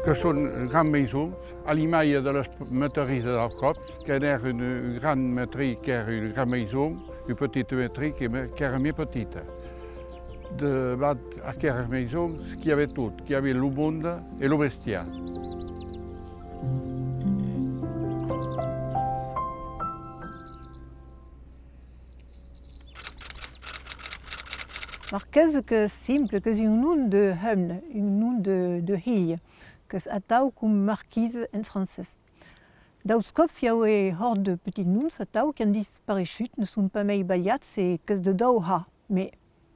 Que sont grandes maisons, à l'image de la maîtrise de la côte, qui est une grande maîtrise, qui est une grande maison, une petite maîtrise qui est mieux petite. De là à la maison, il y avait tout, il y avait le monde et le vestiaire. Marquez que simple, que un nom de hymne, un nom de hille, que c'est attau comme marquise en français. Dans ce cas, il y a hors de petits noms, attau qui ont disparu, ne sont pas mal baliats, c'est que de dauha. Mais,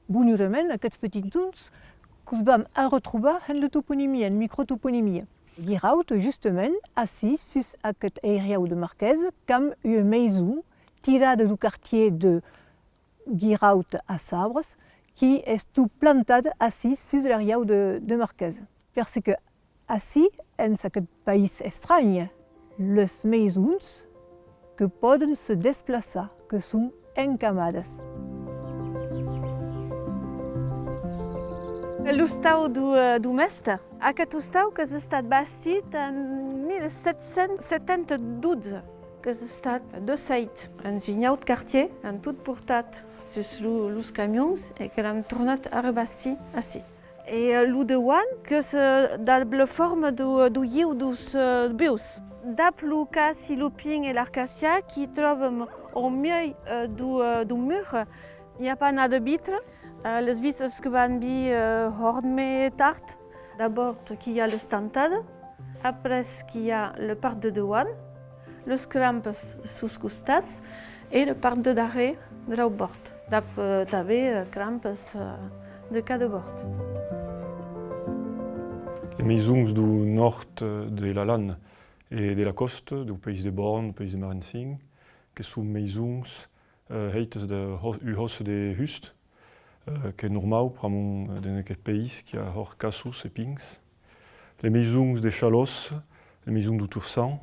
bonheureusement, ces petits noms, que nous avons retrouvé en la toponymie, en microtoponymie. Giraud, justement, assis sur cette area de Marquez, comme une maison tirée du quartier de Giraud à Sabres, qui est tout planté assis sur l'area de Marquez. Parce que, assis, en ce pays étrange, les maisons que peuvent se déplacer, que sont encamadas. L'hostal du Mestre, aquest hostal que s'ha estat bastit en 1772, que s'ha estat de seit en un altre quartier, en tot portat sur els camions i que l'hem tornat a rebastir així. I el de Wan, que és de la forma du lliu dels bius. Dap el cas i el pin i l'arcàcia, qui trobem au milieu du mur, hi ha pas de vitre. Les vitres que van vir hort més tard. D'abord, qu'il y a l'estantada, après qu'il y a le part de douane, les crampes sous costats et le part de darrere de la bord. Dap també crampes de cada bord. Les maisons du nord de la Lanne et de la coste, du pays de Born, du pays de Marensin, que sont maisons heites de hus de hust, que est normal pour dans aquest pays qui a hors casus et pings. Les maisons de Chalos, les maisons du Tursan,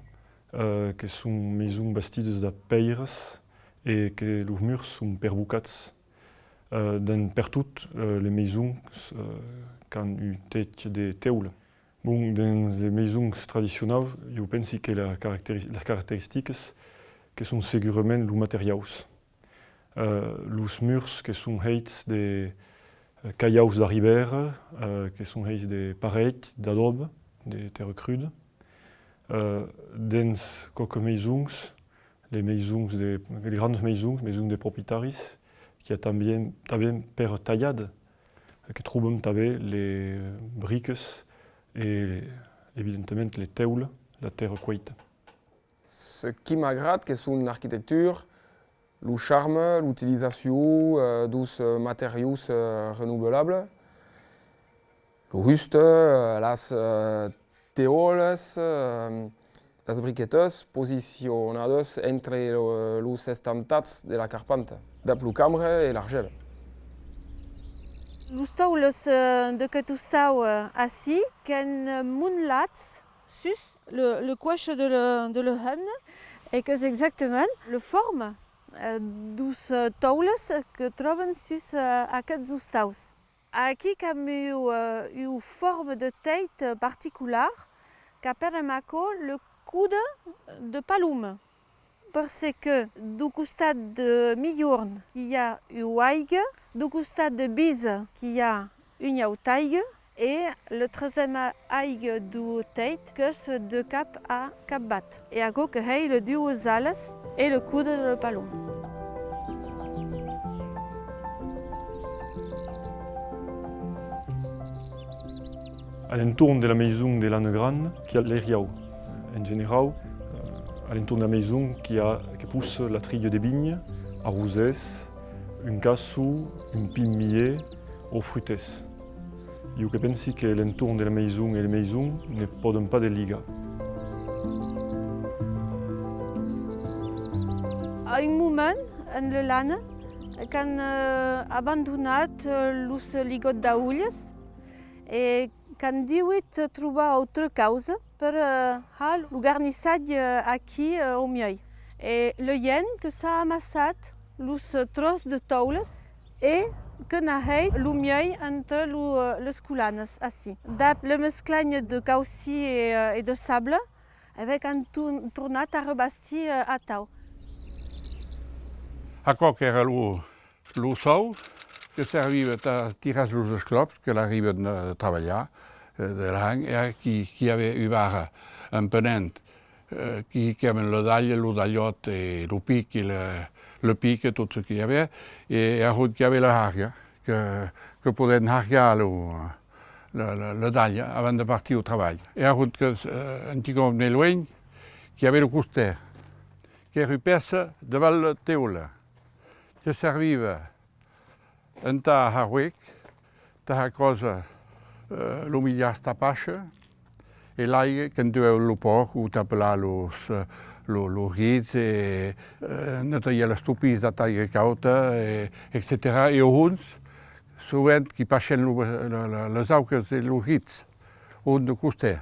que sont maisons bastides de peires et que les murs sont perbucats. Dans pertot les maisons qui ont eu tête de teules. Bon, dans les maisons traditionnelles, je pense que les caractéristiques que sont sûrement les matériaux. Les murs qui sont faits de cailloux de rivière, qui sont faits de pareilles, d'adobe, de terre crude. Dans quelques maisons, les grandes maisons des propriétaires, qui a tambien per taillade, que trouvons les briques et évidemment les teules, la terre cuite. Ce qui m'agrade, c'est une architecture, le charme, l'utilisation de matériaux renouvelables, le ruste, les teules, les briquetes posicionades entre les estampats de la carpente, de la cambre et l'argile. Les taules d'aquest hostal així, que han munlats sus le coix de la hemne, et que és exactament la forma dus taules que troben sus aquests hostals. Aquí hi ha una forma de tête particular que permet le coude de palum. Parce que du costat de Millorn, il y a une aigua, du costat de Bise, il y a une autre aigua, et le troisième aigua du tête, que c'est de cap à cap bat. Et à gauche, il y a le deux ailes et le coude de palum. À l'entour de la maison de l'Anne-Grande, qui a l'Eriau. En général, à l'entour de la maison qui pousse la trille de vignes, arrosées, un cassou, un pin aux fruites. Je pense que l'entour de la maison et les maisons ne peuvent pas de liga. À un moment, en le lana, quand abandonnat les ligots d'aulles, et quand diuit trouva autre cause per le garnissage aquí au milieu. Et le yen que s'ha amassat les tros de taules et que n'arrête l'oumieuil entre les sculanes assis. D'ap le mesclagne de cauci et de sable avec un tournat à rebasti à tau. Aquò que era lo sou, que serviva a tirar els esclops que l'arriben a treballar de l'any, qui havia un penent qui chiamano la daglia, lo dagliot e lo pic, le pic e tot ce qu'il y avait, et il y avait la harga, que poden hargar la daglia avant de partir au travail. Et antigament loin, qui avait le coster, qui era pesa davant la teula, que serviva en ta harwick, ta cosa l'umiliar sta pascia, e l'aigua que en dueu lo poc, o tapelar los rits, netejar les tupis de taigua cauta, etc. I alguns, sovint, qui passen les auques de los rits, on de coster.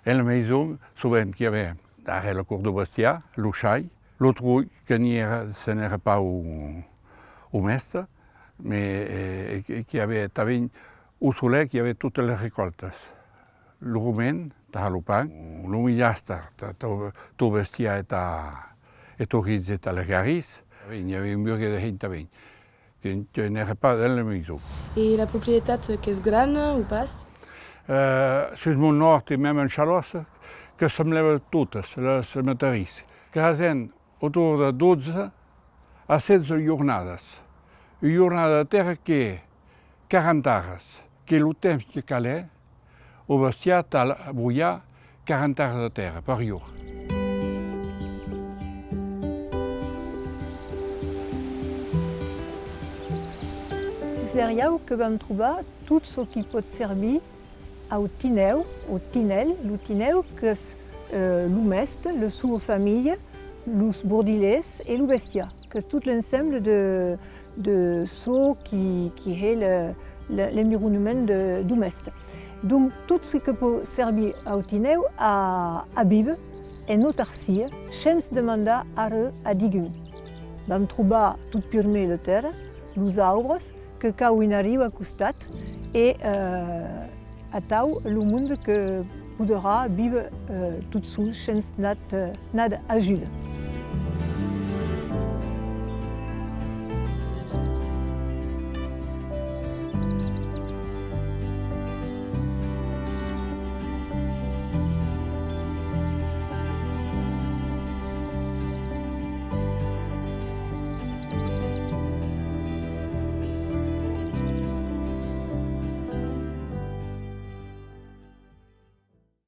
En la maison, sovint, qui avait darrere la cour de bestiar, lo xai, l'autre que ce n'era pas au mestre, mais qui avait també au soleil, qui avait toutes les récoltes. Le romain, ta halopang, l'humillasta, to bestia et to riz et la garis. Il y avait une burgue de gente também, qui n'était pas dans la maison. Et la propriété qu'est-ce grande ou pas? Sur le nord et même en Chalosse, que semblaven totes les cementeris, que havien autour de 12 a 16 jornades. Una jornada de terra que 40 hores, que el temps que calait, o bestiar tal bullar 40 hores de terra per jour. Sisleriau que vam trobar tot ce qui pot servir au tineu, au tinel, lo tineu que és l'omest, le sous famille, los bordilers et lo bestia, que és tot l'ensemble de so qui est l'environnement d'omest. Donc tout ce qui peut servir au tineu a bib et no tarsia, sense demandar a digun. Vam trobar tot pirme de terra, los arbres, que cau in arriu a costat et atau le monde que podrà vivre tot sol sense nada ajuda.